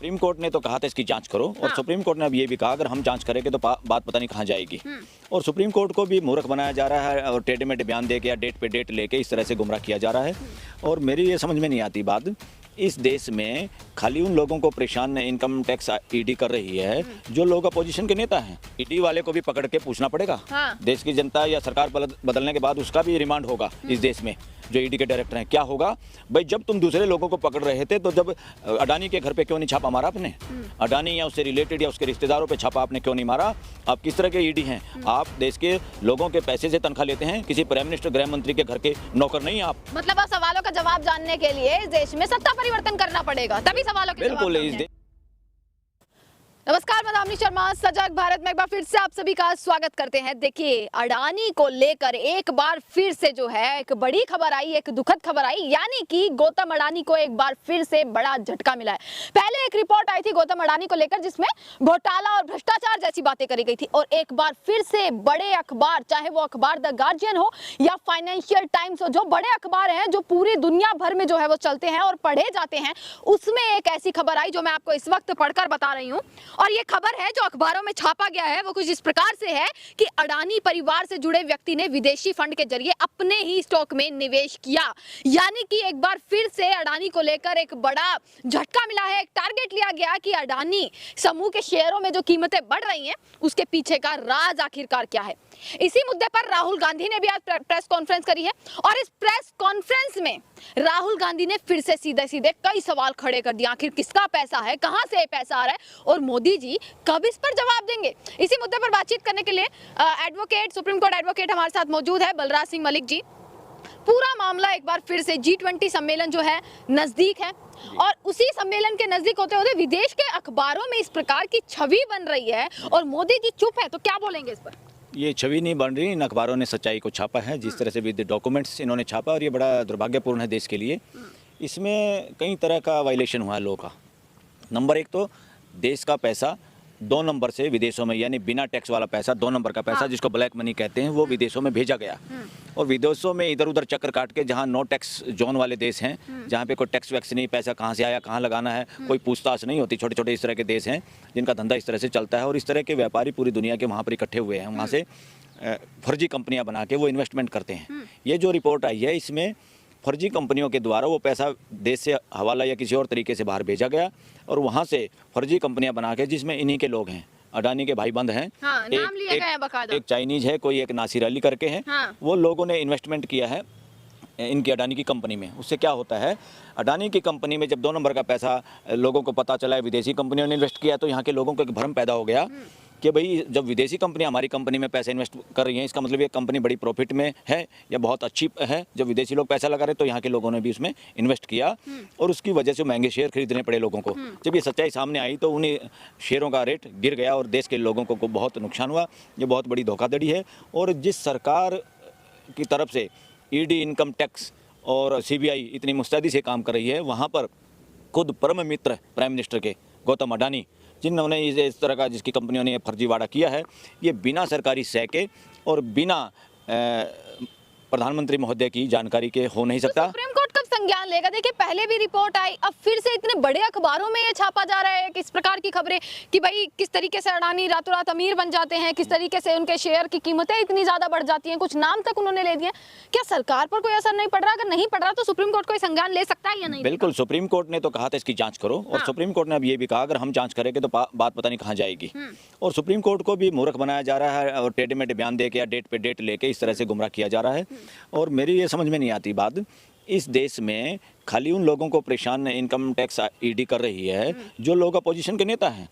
Supreme court ने तो कहा था इसकी जांच करो और सुप्रीम कोर्ट ने अब ये भी कहा अगर हम जांच करेंगे तो बात पता नहीं कहाँ जाएगी। और सुप्रीम कोर्ट को भी मूर्ख बनाया जा रहा है और टेढ़े मेढ़े बयान देके या डेट पे डेट लेके इस तरह से गुमराह किया जा रहा है। और मेरी ये समझ में नहीं आती बात, इस देश में खाली उन लोगों को परेशान इनकम टैक्स ईडी कर रही है जो लोग अपोजिशन के नेता हैं। ईडी वाले को भी पकड़ के पूछना पड़ेगा। देश की जनता या सरकार बदलने के बाद उसका भी रिमांड होगा इस देश में। जो ईडी के डायरेक्टर हैं, क्या होगा भाई, जब तुम दूसरे लोगों को पकड़ रहे थे तो जब अडानी के घर पे क्यों नहीं छापा मारा आपने? अडानी या उससे रिलेटेड या उसके रिश्तेदारों पे छापा आपने क्यों नहीं मारा? आप किस तरह के ईडी हैं? आप देश के लोगों के पैसे से तनख्वाह लेते हैं, किसी प्राइम मिनिस्टर गृह मंत्री के घर के नौकर नहीं आप। मतलब आप सवालों का जवाब जानने के लिए इस देश में सत्ता परिवर्तन करना पड़ेगा, तभी सवालों के बिल्कुल। नमस्कार, मैं दामिनी शर्मा, सजग भारत में एक बार फिर से आप सभी का स्वागत करते हैं। देखिए, अडानी को लेकर एक बार फिर से जो है एक बड़ी खबर आई, एक दुखद खबर आई, यानी कि गौतम अडानी को एक बार फिर से बड़ा झटका मिला है। पहले एक रिपोर्ट आई थी गौतम अडानी को लेकर जिसमें घोटाला और भ्रष्टाचार जैसी बातें करी गई थी, और एक बार फिर से बड़े अखबार, चाहे वो अखबार द गार्जियन हो या फाइनेंशियल टाइम्स हो, जो बड़े अखबार हैं जो पूरी दुनिया भर में जो है वो चलते हैं और पढ़े जाते हैं, उसमें एक ऐसी खबर आई जो मैं आपको इस वक्त पढ़कर बता रही हूँ। और ये खबर है जो अखबारों में छापा गया है वो कुछ इस प्रकार से है कि अडानी परिवार से जुड़े व्यक्ति ने विदेशी फंड के जरिए अपने ही स्टॉक में निवेश किया। यानी कि एक बार फिर से अडानी को लेकर एक बड़ा झटका मिला है। एक टारगेट लिया गया कि अडानी समूह के शेयरों में जो कीमतें बढ़ रही हैं उसके पीछे का राज आखिरकार क्या है। इसी मुद्दे पर राहुल गांधी ने भी आज प्रेस कॉन्फ्रेंस करी है, और इस प्रेस कॉन्फ्रेंस में राहुल गांधी ने फिर से सीधे सीधे कई सवाल खड़े कर दिए। आखिर किसका पैसा है, कहां से पैसा आ रहा है, और मोदी जी कब इस पर जवाब देंगे? इसी मुद्दे पर बातचीत करने के लिए एडवोकेट, सुप्रीम कोर्ट एडवोकेट हमारे साथ मौजूद है, बलराज सिंह मलिक जी। पूरा मामला एक बार फिर से G20 सम्मेलन जो है नजदीक है, और उसी सम्मेलन के नजदीक होते होते विदेश के अखबारों में इस प्रकार की छवि बन रही है और मोदी जी चुप है, तो क्या बोलेंगे इस पर? ये छवि नहीं बन रही, इन अखबारों ने सच्चाई को छापा है जिस तरह से विद डॉक्यूमेंट्स इन्होंने छापा, और ये बड़ा दुर्भाग्यपूर्ण है देश के लिए। इसमें कई तरह का वायलेशन हुआ है लॉ का। नंबर एक तो देश का पैसा 2 नंबर से विदेशों में, यानी बिना टैक्स वाला पैसा, 2 नंबर का पैसा जिसको ब्लैक मनी कहते हैं, वो विदेशों में भेजा गया। और विदेशों में इधर उधर चक्कर काट के, जहाँ नो टैक्स जोन वाले देश हैं, जहाँ पे कोई टैक्स वैक्स नहीं, पैसा कहाँ से आया, कहाँ लगाना है, कोई पूछताछ नहीं होती, छोटे छोटे इस तरह के देश हैं जिनका धंधा इस तरह से चलता है। और इस तरह के व्यापारी पूरी दुनिया के वहाँ पर इकट्ठे हुए हैं, वहाँ से फर्जी कंपनियाँ बना के वो इन्वेस्टमेंट करते हैं। ये जो रिपोर्ट आई है इसमें फर्जी कंपनियों के द्वारा वो पैसा देश से हवाला या किसी और तरीके से बाहर भेजा गया, और वहाँ से फर्जी कंपनियां बना के, जिसमें इन्हीं के लोग हैं, अडानी के भाई बंद हैं। नाम लिया गया है बकायदा। एक चाइनीज है, कोई एक नासिर अली करके है। वो लोगों ने इन्वेस्टमेंट किया है इनकी अडानी की कंपनी में। उससे क्या होता है, अडानी की कंपनी में जब 2 नंबर का पैसा लोगों को पता चला है विदेशी कंपनियों ने इन्वेस्ट किया, तो यहाँ के लोगों को एक भ्रम पैदा हो गया कि भाई जब विदेशी कंपनी हमारी कंपनी में पैसे इन्वेस्ट कर रही हैं, इसका मतलब ये कंपनी बड़ी प्रॉफिट में है या बहुत अच्छी है। जब विदेशी लोग पैसा लगा रहे तो यहाँ के लोगों ने भी उसमें इन्वेस्ट किया, और उसकी वजह से महंगे शेयर खरीदने पड़े लोगों को। जब ये सच्चाई सामने आई तो उन्हें शेयरों का रेट गिर गया और देश के लोगों को बहुत नुकसान हुआ। ये बहुत बड़ी धोखाधड़ी है। और जिस सरकार की तरफ से ईडी, इनकम टैक्स और CBI इतनी मुस्तैदी से काम कर रही है, वहाँ पर खुद परम मित्र प्राइम मिनिस्टर के गौतम अडानी, जिन्होंने इस तरह का, जिसकी कंपनियों ने फर्जीवाड़ा किया है, ये बिना सरकारी सह के और बिना प्रधानमंत्री महोदय की जानकारी के हो नहीं सकता। सुप्रीम कोर्ट कब संज्ञान लेगा? देखिए, पहले भी रिपोर्ट आई, अब फिर से इतने बड़े अखबारों में ये छापा जा रहा है किस प्रकार की खबरें कि भाई किस तरीके से अडानी रातों रात अमीर बन जाते हैं, किस तरीके से उनके शेयर की कीमतें इतनी ज्यादा बढ़ जाती हैं, कुछ नाम तक उन्होंने ले दिए। क्या सरकार पर कोई असर नहीं पड़ रहा? अगर नहीं पड़ रहा तो सुप्रीम कोर्ट कोई संज्ञान ले सकता है या नहीं? बिल्कुल, सुप्रीम कोर्ट ने तो कहा था इसकी जांच करो, और सुप्रीम कोर्ट ने अब ये भी कहा अगर हम जांच करेंगे तो बात पता नहीं कहाँ जाएगी। और सुप्रीम कोर्ट को भी मूर्ख बनाया जा रहा है और टेढ़े मेढ़े बयान देके या डेट पे डेट लेके इस तरह से गुमराह किया जा रहा है। और मेरी ये समझ में नहीं आती बात, इस देश में खाली उन लोगों को परेशान इनकम टैक्स ईडी कर रही है जो लोग अपोजिशन के नेता हैं।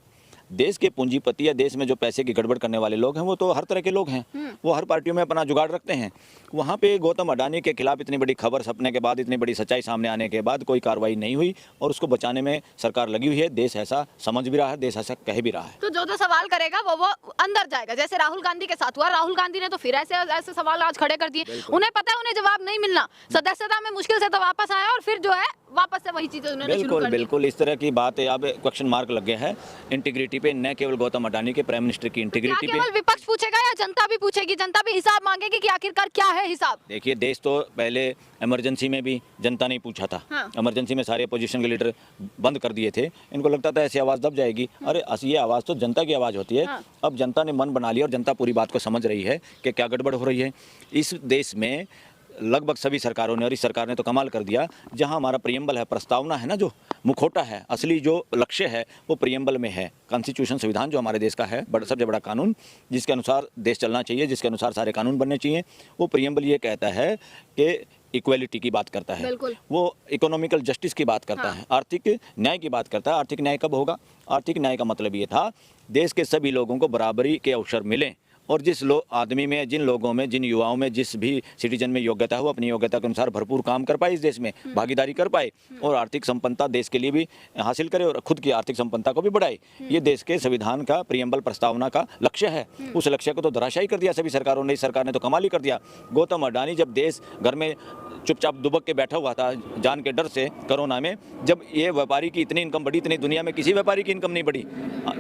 देश के पूंजीपति या देश में जो पैसे की गड़बड़ करने वाले लोग हैं वो तो हर तरह के लोग हैं, वो हर पार्टियों में अपना जुगाड़ रखते हैं। वहाँ पे गौतम अडानी के खिलाफ इतनी बड़ी खबर छपने के बाद, इतनी बड़ी सच्चाई सामने आने के बाद कोई कार्रवाई नहीं हुई, और उसको बचाने में सरकार लगी हुई है। देश ऐसा समझ भी रहा है, देश ऐसा कह भी रहा है। तो जो सवाल करेगा वो अंदर जाएगा, जैसे राहुल गांधी के साथ हुआ। राहुल गांधी ने तो फिर ऐसे सवाल आज खड़े कर दिए। उन्हें पता है उन्हें जवाब नहीं मिलना, सदस्यता में मुश्किल से तो वापस आया, और फिर जो है वापस से वही चीजें उन्होंने शुरू कर दी। बिल्कुल इस तरह की बात है। अब क्वेश्चन मार्क लग गया है इंटीग्रिटी पे न केवल गौतम अडानी के, प्राइम मिनिस्टर की इंटीग्रिटी पे। केवल विपक्ष पूछेगा या जनता भी पूछेगी? जनता भी हिसाब मांगेगी कि आखिरकार क्या है हिसाब? देखिए, देश तो पहले इमरजेंसी में भी जनता ने पूछा था। हाँ। इमरजेंसी में सारे अपोजिशन के लीडर बंद कर दिए थे। इनको लगता था ऐसी आवाज़ दब जाएगी। अरे ये आवाज़ तो जनता की आवाज़ होती है। हाँ। अब जनता ने मन बना लिया और जनता पूरी बात को समझ रही है कि क्या गड़बड़ हो रही है। इस देश में लगभग सभी सरकारों ने, और इस सरकार ने तो कमाल कर दिया, जहां हमारा प्रियम्बल है, प्रस्तावना है ना, जो मुखौटा है, असली जो लक्ष्य है वो प्रियम्बल में है। कॉन्स्टिट्यूशन, संविधान जो हमारे देश का है, सबसे बड़ा कानून जिसके अनुसार देश चलना चाहिए, जिसके अनुसार सारे कानून बनने चाहिए, वो प्रियम्बल ये कहता है कि इक्वलिटी की बात करता है, वो इकोनॉमिकल जस्टिस की बात करता है, आर्थिक न्याय की बात करता है। आर्थिक न्याय कब होगा? आर्थिक न्याय का मतलब ये था देश के सभी लोगों को बराबरी के अवसर मिलें, और जिस आदमी में, जिन लोगों में, जिन युवाओं में, जिस भी सिटीजन में योग्यता है, वो अपनी योग्यता के अनुसार भरपूर काम कर पाए, इस देश में भागीदारी कर पाए और आर्थिक संपन्नता देश के लिए भी हासिल करे और खुद की आर्थिक संपन्नता को भी बढ़ाए। ये देश के संविधान का, प्रियम्बल प्रस्तावना का लक्ष्य है। उस लक्ष्य को तो धराशायी कर दिया सभी सरकारों ने। इस सरकार ने तो कमाल ही कर दिया। गौतम अडानी जब देश घर में चुपचाप दुबक के बैठा हुआ था जान के डर से कोरोना में, जब ये व्यापारी की इतनी इनकम बढ़ी, इतनी दुनिया में किसी व्यापारी की इनकम नहीं बढ़ी,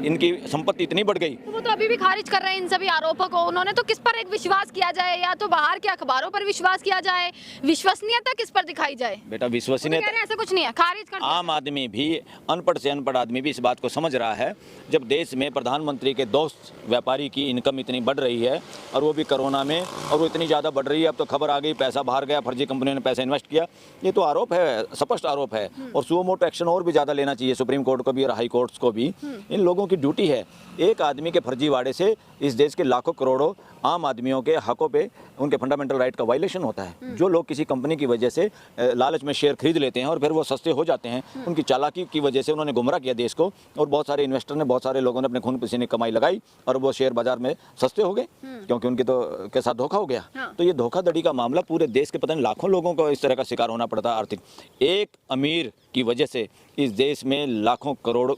इनकी संपत्ति इतनी बढ़ गई। वो तो अभी भी खारिज कर रहे हैं इन सभी आरोपों को। उन्होंने तो किस पर एक विश्वास किया जाए? या तो बाहर के अखबारों पर विश्वास किया जाए, विश्वसनीयता किस पर दिखाई जाए? बेटा, विश्वसनीयता ऐसा कुछ नहीं है, खारिज कर। आम आदमी भी, अनपढ़ से अनपढ़ आदमी भी इस बात को समझ रहा है। जब देश में प्रधानमंत्री के दोस्त व्यापारी की इनकम इतनी बढ़ रही है, और वो भी कोरोना में, और वो इतनी ज़्यादा बढ़ रही है, अब तो खबर आ गई पैसा बाहर गया, फर्जी कंपनियों ने पैसा इन्वेस्ट किया। ये तो आरोप है, स्पष्ट आरोप है, और सुओ मोटो एक्शन और भी ज़्यादा लेना चाहिए सुप्रीम कोर्ट को भी और हाई कोर्ट्स को भी। इन लोगों की ड्यूटी है। एक आदमी के फर्जीवाड़े से इस देश के लाखों करोड़ों आम आदमियों के हकों पे, उनके फंडामेंटल राइट का वायलेशन होता है। जो लोग किसी कंपनी की वजह से लालच में शेयर खरीद लेते हैं और फिर वो सस्ते हो जाते हैं, उनकी चालाकी की वजह से उन्होंने गुमराह किया देश को, और बहुत सारे इन्वेस्टर ने, बहुत सारे लोगों ने अपने खून पसीने की कमाई लगाई और वो शेयर बाजार में सस्ते हो गए क्योंकि उनके तो के साथ धोखा हो गया। तो ये धोखाधड़ी का मामला पूरे देश के पता नहीं लाखों लोगों को इस तरह का शिकार होना पड़ता है। आर्थिक एक अमीर की वजह से इस देश में लाखों करोड़ों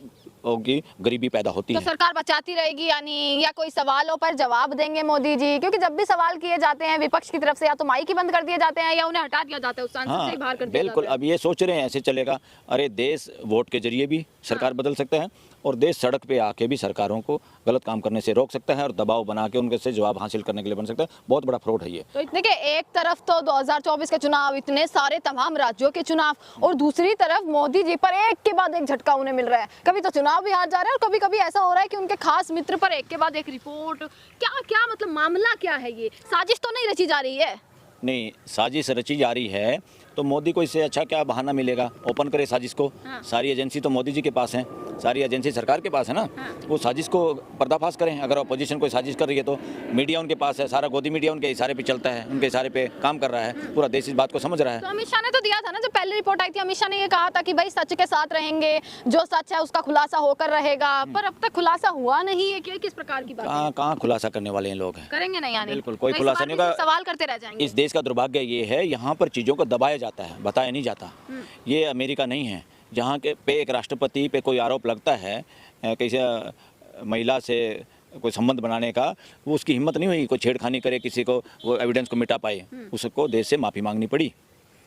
की गरीबी पैदा होती तो है। सरकार बचाती रहेगी यानी, या कोई सवालों पर जवाब देंगे मोदी जी? क्योंकि जब भी सवाल किए जाते हैं विपक्ष की तरफ से, या तो माइक ही बंद कर दिए जाते हैं या उन्हें हटा दिया जाता है, उस सांसद से ही बाहर कर दिया बिल्कुल। जाता है। अब ये सोच रहे हैं ऐसे चलेगा? अरे देश वोट के जरिए भी सरकार बदल सकता है, और देश सड़क पे आके भी सरकारों को गलत काम करने से रोक सकता है और दबाव बना के उनके से जवाब हासिल करने के लिए बन सकता है। बहुत बड़ा फ्रॉड है ये। तो देखिए, एक तरफ तो 2024 के चुनाव, इतने सारे तमाम राज्यों के चुनाव, और दूसरी तरफ मोदी जी पर एक के बाद एक झटका उन्हें मिल रहा है। कभी तो चुनाव भी हार जा रहे हैं और कभी कभी ऐसा हो रहा है कि उनके खास मित्र पर एक के बाद एक रिपोर्ट। क्या क्या मतलब मामला क्या है? ये साजिश तो नहीं रची जा रही है? नहीं, साजिश रची जा रही है तो मोदी को इससे अच्छा क्या बहाना मिलेगा? ओपन करे साजिश को। सारी एजेंसी तो मोदी जी के पास है, सारी एजेंसी सरकार के पास है ना। वो साजिश को पर्दाफाश करें। अगर अपोजिशन कोई साजिश कर रही है तो मीडिया उनके पास है, सारा गोदी मीडिया उनके इशारे पे चलता है, उनके इशारे पे काम कर रहा है। पूरा देश इस बात को समझ रहा है। तो अमित शाह ने तो दिया था ना, जब पहली रिपोर्ट आई थी, अमित शाह ने ये कहा था कि भाई सच के साथ रहेंगे, जो सच है उसका खुलासा होकर रहेगा, पर अब तक खुलासा हुआ नहीं है। कि किस प्रकार की बात है? कहाँ खुलासा करने वाले हैं लोग हैं? करेंगे नहीं यानी? बिल्कुल कोई खुलासा नहीं होगा। सवाल करते रह जाएंगे। इस देश का दुर्भाग्य ये है, यहाँ पर चीज़ों को दबाया जाता है, बताया नहीं जाता। ये अमेरिका नहीं है जहाँ के पे एक राष्ट्रपति पे कोई आरोप लगता है किसी महिला से कोई संबंध बनाने का, वो उसकी हिम्मत नहीं हुई कोई छेड़खानी करे, किसी को वो एविडेंस को मिटा पाए, उसको देश से माफ़ी मांगनी पड़ी।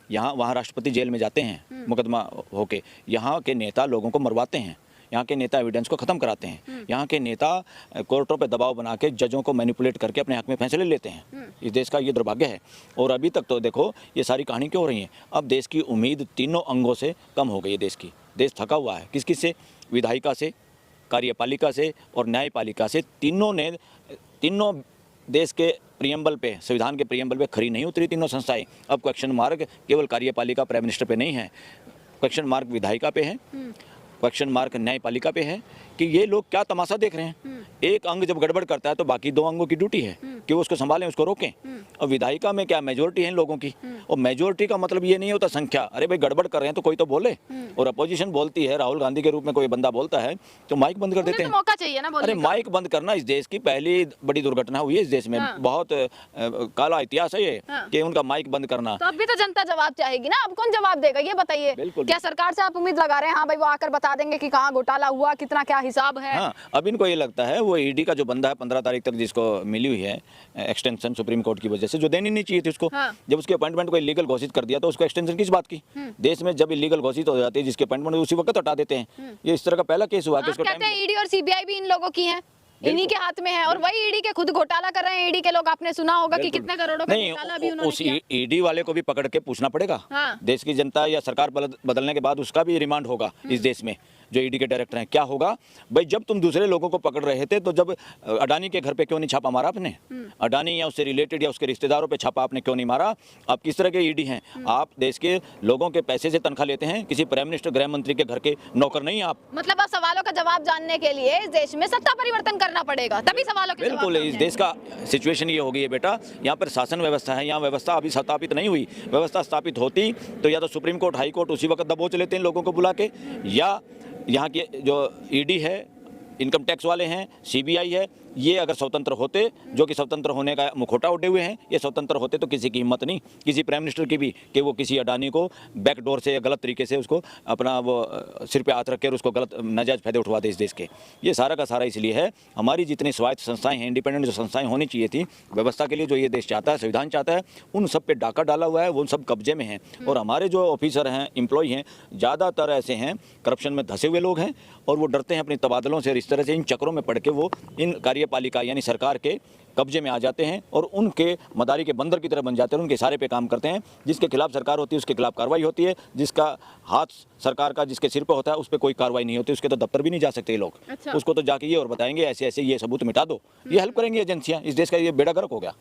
यहाँ वहाँ राष्ट्रपति जेल में जाते हैं मुकदमा होके, यहाँ के नेता लोगों को मरवाते हैं, यहाँ के नेता एविडेंस को ख़त्म कराते हैं, यहाँ के नेता कोर्टों पे दबाव बना के जजों को मैनिपुलेट करके अपने हक में फैसले लेते हैं। इस देश का ये दुर्भाग्य है। और अभी तक तो देखो ये सारी कहानी क्यों हो रही है। अब देश की उम्मीद तीनों अंगों से कम हो गई है। देश थका हुआ है। किस किस से? विधायिका से, कार्यपालिका से और न्यायपालिका से। तीनों देश के प्रियम्बल पे, संविधान के प्रियम्बल पे खरी नहीं उतरी तीनों संस्थाएं। अब क्वेश्चन मार्क केवल कार्यपालिका प्राइम मिनिस्टर पे नहीं है, क्वेश्चन मार्क विधायिका पे है, क्वेश्चन मार्क न्यायपालिका पे है कि ये लोग क्या तमाशा देख रहे हैं। एक अंग जब गड़बड़ करता है तो बाकी दो अंगों की ड्यूटी है कि वो उसको संभालें, उसको रोकें। और विधायिका में क्या मेजोरिटी है इन लोगों की, और मेजोरिटी का मतलब ये नहीं होता संख्या। अरे भाई गड़बड़ कर रहे हैं तो कोई तो बोले। और अपोजिशन बोलती है, राहुल गांधी के रूप में कोई बंदा बोलता है तो माइक बंद कर देते हैं। मौका चाहिए ना बोलने अरे माइक बंद करना इस देश की पहली बड़ी दुर्घटना हुई है। इस देश में बहुत काला इतिहास है ये कि उनका माइक बंद करना। तो अभी तो जनता जवाब चाहेगी ना, अब कौन जवाब देगा ये बताइए? क्या सरकार से आप उम्मीद लगा रहे हैं हाँ भाई वो आकर बता देंगे कि कहाँ घोटाला हुआ, कितना क्या हिसाब है? हाँ, अब इनको ये लगता है वो ईडी का जो बंदा है 15 तारीख तक जिसको मिली हुई है एक्सटेंशन सुप्रीम कोर्ट की वजह से, जो देनी नहीं चाहिए थी उसको, जब उसकी अपॉइंटमेंट को इलीगल घोषित कर दिया तो उसको एक्सटेंशन किस बात की? देश में जब इलीगल घोषित हो जाती है जिसकी अपॉइंटमेंट उसी वक्त हटा देते हैं। ये इस तरह का पहला केस हुआ कि उसको कहते हैं ईडी और सीबीआई भी इन लोगों की है, इन्हीं के हाथ में है, और वही ईडी के खुद घोटाला कर रहे हैं। ईडी के लोग, आपने सुना होगा कि कितने करोड़ों का घोटाला भी उन्होंने किया। उस ईडी वाले को भी पकड़ के पूछना पड़ेगा। देश की जनता या सरकार बदलने के बाद उसका भी रिमांड होगा इस देश में, जो ईडी के डायरेक्टर हैं। क्या होगा भाई, जब तुम दूसरे लोगों को पकड़ रहे थे तो जब अडानी के घर पे क्यों नहीं छापा मारा आपने? अडानी या उससे रिलेटेड या उसके रिश्तेदारों पे छापा आपने क्यों नहीं मारा? आप किस तरह के ईडी हैं? आप देश के लोगों के पैसे से तनख्वाह लेते हैं, किसी प्राइम मिनिस्टर गृह मंत्री के घर के नौकर नहीं आप। मतलब अब सवालों का जवाब जानने के लिए इस देश में सत्ता परिवर्तन करना पड़ेगा, तभी सवालों के बिल्कुल। इस देश का सिचुएशन ये हो गई है बेटा, यहाँ पर शासन व्यवस्था है, यहाँ व्यवस्था अभी स्थापित नहीं हुई। व्यवस्था स्थापित होती तो या तो सुप्रीम कोर्ट, हाई कोर्ट उसी वक्त दबोच लेते हैं लोगों को बुला के, या यहाँ के जो ईडी है, इनकम टैक्स वाले हैं, सीबीआई है, ये अगर स्वतंत्र होते, जो कि स्वतंत्र होने का मुखौटा उड़े हुए हैं, ये स्वतंत्र होते तो किसी की हिम्मत नहीं, किसी प्राइम मिनिस्टर की भी, कि वो किसी अडानी को बैकडोर से या गलत तरीके से उसको अपना वो सिर पे हाथ रख कर उसको गलत नाजायज फायदे उठवा दे इस देश के। ये सारा का सारा इसलिए है, हमारी जितनी स्वायत्त संस्थाएं हैं, इंडिपेंडेंट जो संस्थाएं होनी चाहिए थी व्यवस्था के लिए, जो ये देश चाहता है, संविधान चाहता है, उन सब पे डाका डाला हुआ है, वो सब कब्जे में है। और हमारे जो ऑफिसर हैं, एम्प्लॉय हैं, ज़्यादातर ऐसे हैं करप्शन में धंसे हुए लोग हैं, और वो डरते हैं अपनी तबादलों से। इस तरह से इन चक्रों में पड़ के वो इन कार्यपालिका यानी सरकार के कब्जे में आ जाते हैं और उनके मदारी के बंदर की तरह बन जाते हैं, उनके इशारे पे काम करते हैं। जिसके खिलाफ सरकार होती है उसके खिलाफ कार्रवाई होती है, जिसका हाथ सरकार का जिसके सिर पे होता है उस पर कोई कार्रवाई नहीं होती, उसके तो दफ्तर भी नहीं जा सकते ये लोग। अच्छा। उसको तो जाके ये और बताएंगे ऐसे ऐसे ये सबूत मिटा दो, ये हेल्प करेंगी एजेंसियां। इस देश का ये बेड़ा गर्क हो गया,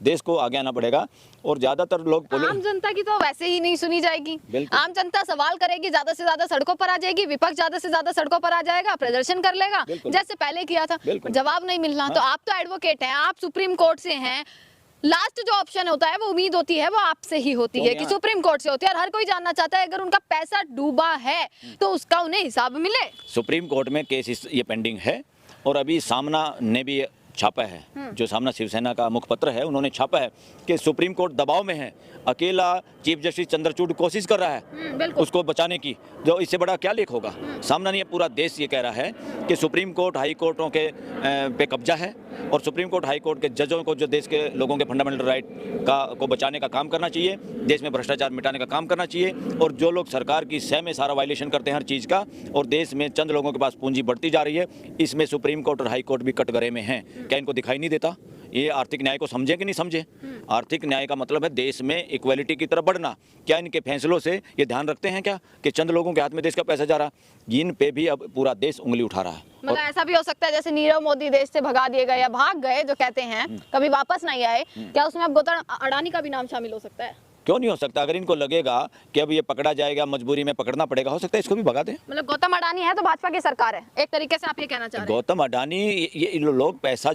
देश को आगे आना पड़ेगा। और ज्यादातर लोग आम जनता की तो वैसे ही नहीं सुनी जाएगी। आम जनता सवाल करेगी, ज्यादा से ज्यादा सड़कों पर आ जाएगी, विपक्ष ज्यादा से ज्यादा सड़कों पर आ जाएगा, प्रदर्शन कर लेगा जैसे पहले किया था, जवाब नहीं मिलना। तो आप तो एडवोकेट हैं, आप सुप्रीम कोर्ट से हैं, लास्ट जो ऑप्शन होता है वो उम्मीद होती है वो आपसे ही होती है कि सुप्रीम कोर्ट से होती है, और हर कोई जानना चाहता है अगर उनका पैसा डूबा है तो उसका उन्हें हिसाब मिले। सुप्रीम कोर्ट में केस ये पेंडिंग है, और अभी सामना ने भी छापा है, जो सामना शिवसेना का मुखपत्र है उन्होंने छापा है कि सुप्रीम कोर्ट दबाव में है, अकेला चीफ जस्टिस चंद्रचूड़ कोशिश कर रहा है उसको बचाने की। जो इससे बड़ा क्या लेख होगा? सामना नहीं, पूरा देश ये कह रहा है कि सुप्रीम कोर्ट हाई कोर्टों के पे कब्जा है, और सुप्रीम कोर्ट हाई कोर्ट के जजों को जो देश के लोगों के फंडामेंटल राइट को बचाने का काम करना चाहिए, देश में भ्रष्टाचार मिटाने का काम करना चाहिए। और जो लोग सरकार की सह में सारा वायलेशन करते हैं हर चीज़ का, और देश में चंद लोगों के पास पूंजी बढ़ती जा रही है, इसमें सुप्रीम कोर्ट और हाई कोर्ट भी कटघरे में हैं। क्या इनको दिखाई नहीं देता? ये आर्थिक न्याय को समझे कि नहीं समझे? आर्थिक न्याय का मतलब है देश में इक्वालिटी की तरफ बढ़ना। क्या इनके फैसलों से ये ध्यान रखते हैं क्या कि चंद लोगों के हाथ में देश का पैसा जा रहा है? इन पे भी अब पूरा देश उंगली उठा रहा है। मतलब ऐसा भी हो सकता है जैसे नीरव मोदी देश से भगा दिए गए या भाग गए जो कहते हैं, कभी वापस नहीं आए, क्या उसमें अब गौतम अडानी का भी नाम शामिल हो सकता है? क्यों नहीं हो सकता? अगर इनको लगेगा कि अब ये पकड़ा जाएगा, मजबूरी में पकड़ना पड़ेगा, हो सकता है इसको भी भगा दें। मतलब गौतम अडानी है तो भाजपा की सरकार है, एक तरीके से आप ये कहना चाह रहे हैं? गौतम अडानी, ये लोग पैसा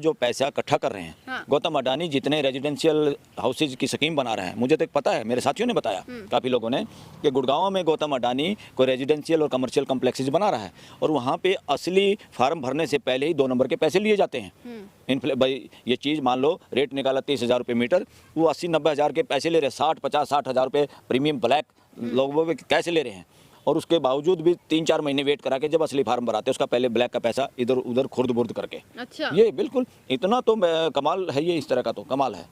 इकट्ठा कर रहे हैं। हाँ। गौतम अडानी जितने रेजिडेंशियल हाउसेज की स्कीम बना रहे हैं, मुझे तो पता है, मेरे साथियों ने बताया काफ़ी लोगों ने, कि गुड़गांव में गौतम अडानी को रेजिडेंशियल और कमर्शियल कम्प्लेक्सेज बना रहा है, और वहाँ पे असली फार्म भरने से पहले ही 2 नंबर के पैसे लिए जाते हैं। भाई ये चीज़ मान लो रेट निकाला 30,000 रुपये मीटर, वो 80-90 हज़ार के पैसे ले रहे हैं, 60-50-60 हज़ार रुपये प्रीमियम ब्लैक लोगों पे कैसे ले रहे हैं। और उसके बावजूद भी 3-4 महीने वेट करा के जब असली फार्म भराते हैं उसका पहले ब्लैक का पैसा इधर उधर खुर्द बुर्द करके। अच्छा। ये बिल्कुल इतना तो कमाल है, ये इस तरह का तो कमाल है।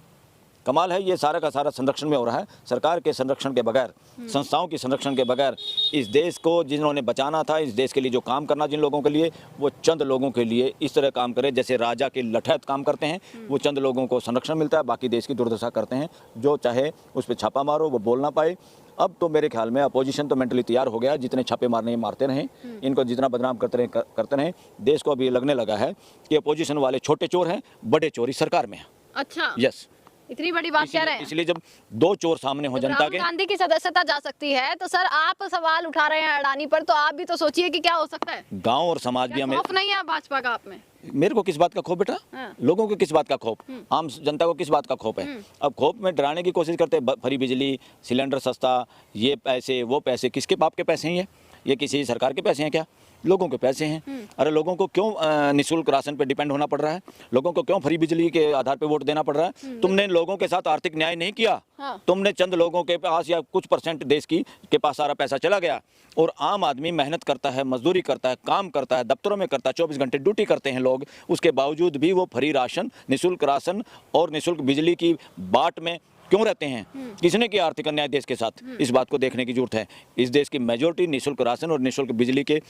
ये सारा का सारा संरक्षण में हो रहा है। सरकार के संरक्षण के बगैर, संस्थाओं के संरक्षण के बगैर इस देश को जिन्होंने बचाना था, इस देश के लिए जो काम करना जिन लोगों के लिए, वो चंद लोगों के लिए इस तरह काम करे जैसे राजा के लठैत काम करते हैं। वो चंद लोगों को संरक्षण मिलता है, बाकी देश की दुर्दशा करते हैं। जो चाहे उस पर छापा मारो, वो बोल ना पाए। अब तो मेरे ख्याल में अपोजिशन तो मेंटली तैयार हो गया, जितने छापे मारने मारते रहें, इनको जितना बदनाम करते रहें। देश को अभी लगने लगा है कि अपोजिशन वाले छोटे चोर हैं, बड़े चोर इस सरकार में है। अच्छा, यस, इतनी बड़ी बात कह रहे हैं। इसलिए जब 2 चोर सामने हो जनता के, गांधी की सदस्यता जा सकती है, तो सर आप सवाल उठा रहे हैं अडानी पर, तो आप भी तो सोचिए कि क्या हो सकता है। गांव और समाज भी हमें खौफ नहीं है भाजपा का आप में? मेरे को किस बात का खौफ बेटा? लोगों को किस बात का खौफ? आम जनता को किस बात का खौफ है? अब खौफ में डराने की कोशिश करते हैं, फ्री बिजली, सिलेंडर सस्ता, ये पैसे वो पैसे, किसके बाप के पैसे हैं ये किसी सरकार के पैसे हैं क्या? लोगों के पैसे हैं। अरे लोगों को क्यों निःशुल्क राशन पे डिपेंड होना पड़ रहा है? लोगों को क्यों फ्री बिजली के आधार पे वोट देना पड़ रहा है? तुमने लोगों के साथ आर्थिक न्याय नहीं किया। हाँ। तुमने चंद लोगों के पास या कुछ परसेंट देश के पास सारा पैसा चला गया, और आम आदमी मेहनत करता है, मजदूरी करता है, काम करता है, दफ्तरों में करता है, 24 घंटे ड्यूटी करते हैं लोग, उसके बावजूद भी वो फ्री राशन, निःशुल्क राशन और निःशुल्क बिजली की बाट में क्यों रहते हैं? किसने किया आर्थिक अन्याय देश के साथ? इस बात को देखने की जरूरत है। इस देश की मेजोरिटी निःशुल्क राशन और निःशुल्क बिजली के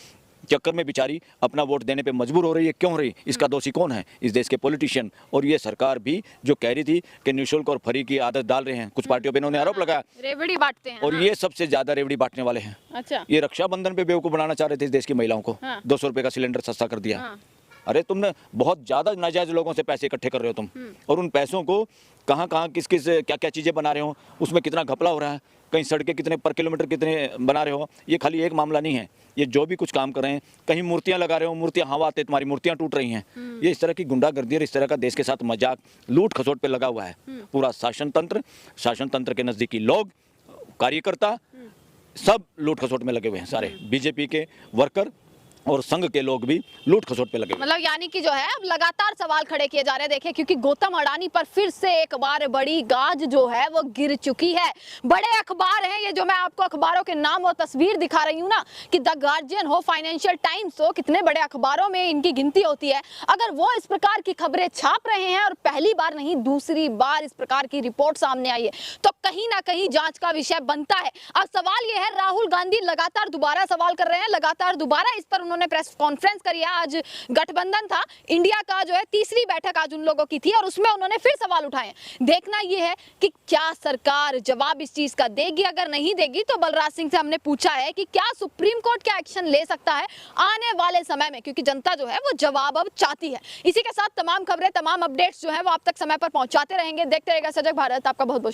चक्कर में बेचारी अपना वोट देने पे मजबूर हो रही है। क्यों हो रही? इसका दोषी कौन है? इस देश के पॉलिटिशियन और ये सरकार भी, जो कह रही थी कि निःशुल्क और फ्री की आदत डाल रहे हैं। कुछ पार्टियों पे इन्होंने आरोप लगाया रेवड़ी बांटते हैं। और ये सबसे ज्यादा रेवड़ी बांटने वाले हैं। अच्छा। ये रक्षाबंधन पे बेवकूफ बनाना चाह रहे थे इस देश की महिलाओं को। 200 रुपए का सिलेंडर सस्ता कर दिया। अरे तुमने बहुत ज्यादा नाजायज लोगों से पैसे इकट्ठे कर रहे हो तुम, और उन पैसों को कहाँ कहाँ किस किस क्या क्या चीजें बना रहे हो, उसमें कितना घपला हो रहा है, कहीं सड़कें कितने पर किलोमीटर कितने बना रहे हो। ये खाली एक मामला नहीं है, ये जो भी कुछ काम कर रहे हैं, कहीं मूर्तियां लगा रहे हो, मूर्तियां हवा आते तुम्हारी मूर्तियां टूट रही हैं। ये इस तरह की गुंडागर्दी और इस तरह का देश के साथ मजाक, लूट खसोट पे लगा हुआ है पूरा शासन तंत्र के नजदीकी लोग, कार्यकर्ता सब लूट खसोट में लगे हुए हैं। सारे बीजेपी के वर्कर और संघ के लोग भी लूट खसोट पे लगे हुए हैं। मतलब यानी कि जो है अब लगातार सवाल खड़े किए जा रहे हैं। देखिए, क्योंकि गौतम अडानी पर फिर से एक बार बड़ी गाज जो है वो गिर चुकी है। बड़े अखबार हैं ये, जो मैं आपको अखबारों के नाम और तस्वीर दिखा रही हूँ ना, कि द गार्जियन हो, फाइनेंशियल टाइम्स हो, कितने बड़े अखबारों में इनकी गिनती होती है। अगर वो इस प्रकार की खबरें छाप रहे हैं, और पहली बार नहीं दूसरी बार इस प्रकार की रिपोर्ट सामने आई है, तो कहीं ना कहीं जांच का विषय बनता है। अब सवाल ये है, राहुल गांधी लगातार दोबारा सवाल कर रहे हैं, लगातार दोबारा इस पर उन्होंने प्रेस कॉन्फ्रेंस करी है। आज गठबंधन था इंडिया का, जो है तीसरी बैठक आज उन लोगों की थी, और उसमें उन्होंने फिर सवाल उठाए। देखना यह है कि क्या सरकार जवाब इस चीज का देगी। अगर नहीं देगी तो बलराज सिंह से हमने पूछा है कि क्या सुप्रीम कोर्ट क्या एक्शन ले सकता है आने वाले समय में, क्योंकि जनता जो है वो जवाब अब चाहती है। इसी के साथ तमाम खबरें, तमाम अपडेट्स जो है वो आप तक समय पर पहुंचाते रहेंगे। देखते रहेगा सजग भारत। आपका बहुत बहुत शुक्रिया।